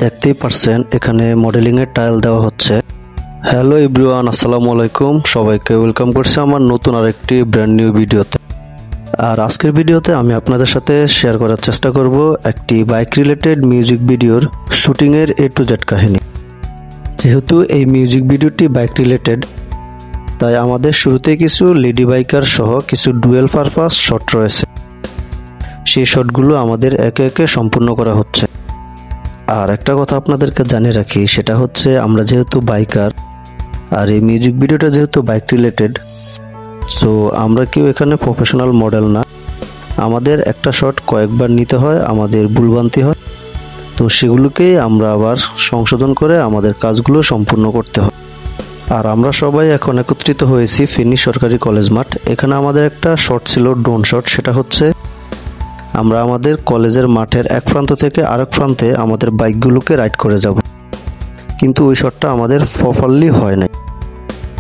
দেখতেই পারছেন এখানে মডেলিং এর টাইল দেওয়া হচ্ছে। হ্যালো এভরিওয়ান, আসসালামু আলাইকুম, সবাইকে ওয়েলকাম করছি আমার নতুন আরেকটি ব্র্যান্ড নিউ ভিডিওতে। আর আজকের ভিডিওতে আমি আপনাদের সাথে শেয়ার করার চেষ্টা করব একটি বাইক রিলেটেড মিউজিক ভিডিওর শুটিং এর A to Z কাহিনী। যেহেতু এই মিউজিক ভিডিওটি বাইক রিলেটেড, তাই আমাদের শুরুতে কিছু লেডি বাইকার সহ কিছু ডুয়েল পারপাস শট রয়েছে। সেই শটগুলো আমাদের একে একে সম্পূর্ণ করা হচ্ছে। আর একটা কথা আপনাদেরকে জানিয়ে রাখি, সেটা হচ্ছে আমরা যেহেতু বাইকার আর এই মিউজিক ভিডিওটা যেহেতু বাইক রিলেটেড, সো আমরা কেউ এখানে প্রফেশনাল মডেল না। আমাদের একটা শট কয়েকবার নিতে হয়, আমাদের ভুলভ্রান্তি হয়, তো সেগুলোকেই আমরা আবার সংশোধন করে আমাদের কাজগুলো সম্পূর্ণ করতে হয়। আর আমরা সবাই এখন একত্রিত হয়েছি ফেনী সরকারি কলেজ মাঠ। এখানে আমাদের একটা শট ছিল ড্রোন শট। সেটা হচ্ছে আমরা আমাদের কলেজের মাঠের এক প্রান্ত থেকে আরেক প্রান্তে আমাদের বাইকগুলোকে রাইড করে যাব, কিন্তু ওই শটটা আমাদের প্রপারলি হয় নাই।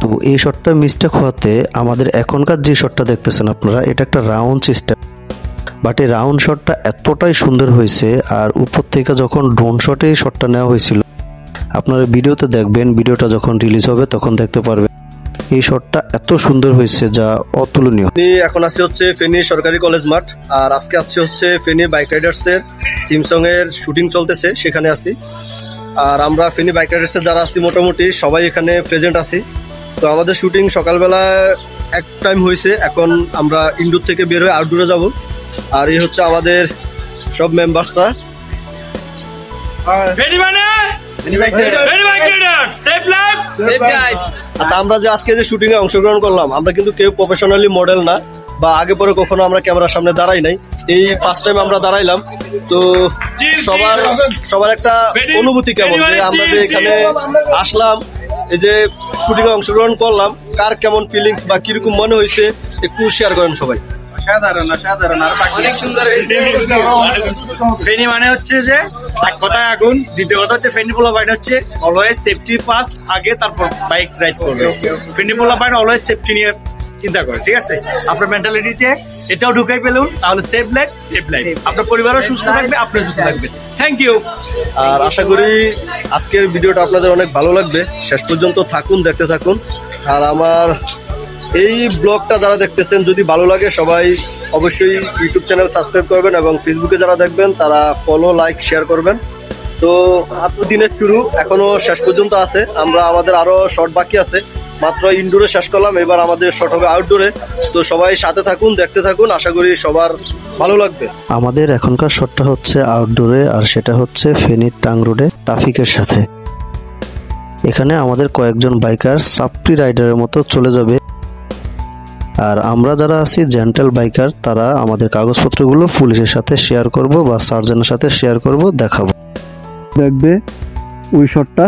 তো এই শটটা মিস্টেক হওয়াতে আমাদের এখনকার যে শটটা দেখতেছেন আপনারা, এটা একটা রাউন্ড সিস্টেম, বাট এই রাউন্ড শটটা এতটাই সুন্দর হয়েছে। আর উপর থেকে যখন ড্রোন শটে এই শটটা নেওয়া হয়েছিল, আপনারা ভিডিওতে দেখবেন, ভিডিওটা যখন রিলিজ হবে তখন দেখতে পারবেন এই শটটা এত সুন্দর হয়েছে যা অতুলনীয়। এখন আছি হচ্ছে ফেনী সরকারি কলেজ মাঠ, আর আজকে আছি হচ্ছে ফেনী বাইক রাইডার্স এর থিম সং এর শুটিং চলতেছে, সেখানে আছি। আর আমরা ফেনী বাইক রাইডার্স এর যারা আছি মোটামুটি সবাই এখানে প্রেজেন্ট আছি। তো আমাদের শুটিং সকালবেলা এক টাইম হয়েছে, এখন আমরা ইনডোর থেকে বের হয়ে আউটডোরে যাব। আর এই হচ্ছে আমাদের সব মেম্বার্সরা। আচ্ছা, আমরা যে আজকে যে শুটিং এ অংশগ্রহণ করলাম, আমরা কিন্তু কেউ প্রফেশনালি মডেল না, বা আগে পরে কখনো আমরা ক্যামেরার সামনে দাঁড়াই নাই। এই ফার্স্ট টাইম আমরা দাঁড়াইলাম। তো সবার একটা অনুভূতি কেমন, যে আমরা যে এখানে আসলাম, এই যে শুটিং এ অংশগ্রহণ করলাম, কার কেমন ফিলিংস বা কিরকম মনে হয়েছে একটু শেয়ার করেন সবাই। অনেক সুন্দর হয়েছে। ফেনী মানে হচ্ছে যে এক কথায় আগুন, দ্বিতীয় কথা হচ্ছে ফেনী পোলাপাইন হচ্ছে অলওয়েজ সেফটি ফার্স্ট, আগে তারপর বাইক রাইড করবে। ফেনী পোলাপাইন অলওয়েজ সেফটি নিয়ে চিন্তা করে, ঠিক আছে? আপনার মেন্টালিটিতে এটাও ঢুকাই পেলুন, তাহলে সেফ লাইফ সেফ লাইফ, আপনার পরিবারও সুস্থ থাকবে, আপনিও সুস্থ থাকবেন। Thank you. আর আশা করি আজকের ভিডিওটা আপনাদের অনেক ভালো লাগবে, শেষ পর্যন্ত থাকুন, দেখতে থাকুন। আর আমার এই ব্লগটা যারা দেখতেছেন, যদি ভালো লাগে সবাই অবশ্যই ইউটিউব চ্যানেল সাবস্ক্রাইব করবেন, এবং ফেসবুকে যারা দেখবেন তারা ফলো, লাইক, শেয়ার করবেন। তো দিনের শুরু এখনো শেষ পর্যন্ত আছে, আমরা আমাদের আরো শর্ট বাকি আছে। মাত্র ইনডোরে শেষ করলাম, এবার আমাদের শর্ট হবে আউটডোরে। তো সবাই সাথে থাকুন, দেখতে থাকুন, আশা করি সবার ভালো লাগবে। আমাদের এখনকার শটটা হচ্ছে আউটডোরে, আর সেটা হচ্ছে ফেনীর টাং রোডে ট্রাফিকের সাথে। এখানে আমাদের কয়েকজন বাইকার সাপ্রি রাইডারের মতো চলে যাবে, আর আমরা যারা আছি জেন্টেল বাইকার, তারা আমাদের কাগজপত্রগুলো পুলিশের সাথে শেয়ার করব বা সার্জনের সাথে শেয়ার করব, দেখাবো। দেখবে ওই শটটা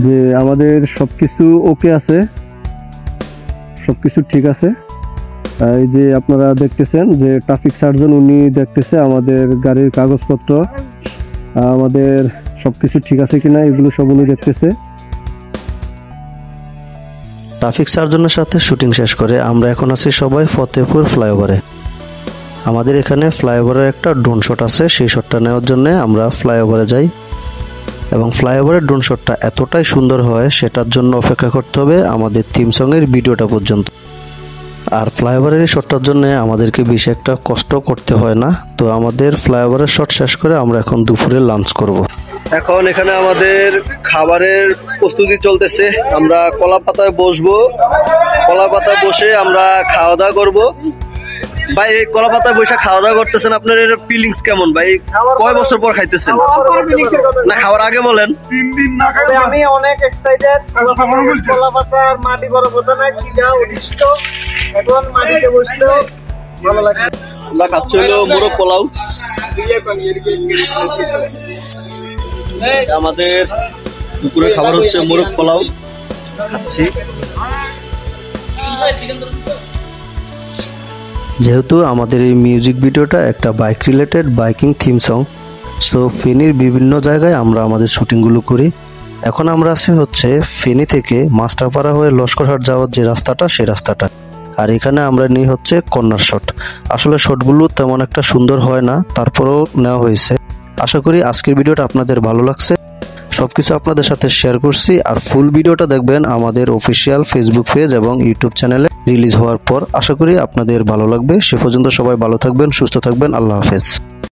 যে আমাদের সবকিছু ওকে আছে, সবকিছু ঠিক আছে। এই যে আপনারা দেখতেছেন যে ট্রাফিক সার্জন, উনি দেখতেছে আমাদের গাড়ির কাগজপত্র, আমাদের সবকিছু ঠিক আছে কিনা, এগুলো সব উনি দেখতেছে। ট্রাফিক সার্জনের সাথে শুটিং শেষ করে আমরা এখন আছি সবাই ফতেপুর ফ্লাইওভারে। আমাদের এখানে ফ্লাইওভারের একটা ড্রোন শট আছে, সেই শটটা নেওয়ার জন্য আমরা ফ্লাইওভারে যাই, এবং ফ্লাইওভারের ড্রোন শটটা এতটাই সুন্দর হয়, সেটার জন্য অপেক্ষা করতে হবে আমাদের থিম সঙ্গের ভিডিওটা পর্যন্ত। আর ফ্লাইওভারের এই শটটার জন্য আমাদেরকে বেশি একটা কষ্ট করতে হয় না। তো আমাদের ফ্লাইওভারের শট শেষ করে আমরা এখন দুপুরে লাঞ্চ করব। এখন এখানে আমাদের খাবারের প্রস্তুতি চলতেছে, আমরা কলা পাতায় বসবো, কলা পাতায় বসে আমরা খাওয়া দাওয়া করবো। ভাই, এই কলা পাতায় বসে খাওয়া দাওয়া করতেছেন, আপনার এর ফিলিংস কেমন ভাই? কয় বছর পর খাইতেছেন? না, খাওয়ার আগে বলেন। 3 দিন না খাইলে আমি অনেক এক্সাইটেড। কলা পাতার মাটি বড় কথা না, কি যা উঠিষ্ট, এখন মাটিতে বসতে ভালো লাগে। আমরা খাচ্ছি হলো মোরগ পোলাও। আমাদের দুপুরে খাবার হচ্ছে মোরগ পোলাও খাচ্ছি। যেহেতু আমাদের এই মিউজিক ভিডিওটা একটা bike related biking theme song, so ফেনীর বিভিন্ন জায়গায় আমরা আমাদের শুটিংগুলো করি। এখন আমরা আছি হচ্ছে ফেনী থেকে মাস্টারপাড়া হয়ে লস্করহাট যাওয়ার যে রাস্তাটা, সেই রাস্তাটা। আর এখানে আমরা নিই হচ্ছে কর্নার শট। আসলে শটগুলো তেমন একটা সুন্দর হয় না, তারপরেও নেওয়া হয়েছে। আশা করি আজকের ভিডিওটা আপনাদের ভালো লাগছে। সবকিছু আপনাদের সাথে শেয়ার করছি, আর ফুল ভিডিওটা দেখবেন আমাদের অফিসিয়াল ফেসবুক পেজ এবং ইউটিউব চ্যানেলে রিলিজ হওয়ার পর। আশা করি আপনাদের ভালো লাগবে। সে পর্যন্ত সবাই ভালো থাকবেন, সুস্থ থাকবেন। আল্লাহ হাফেজ।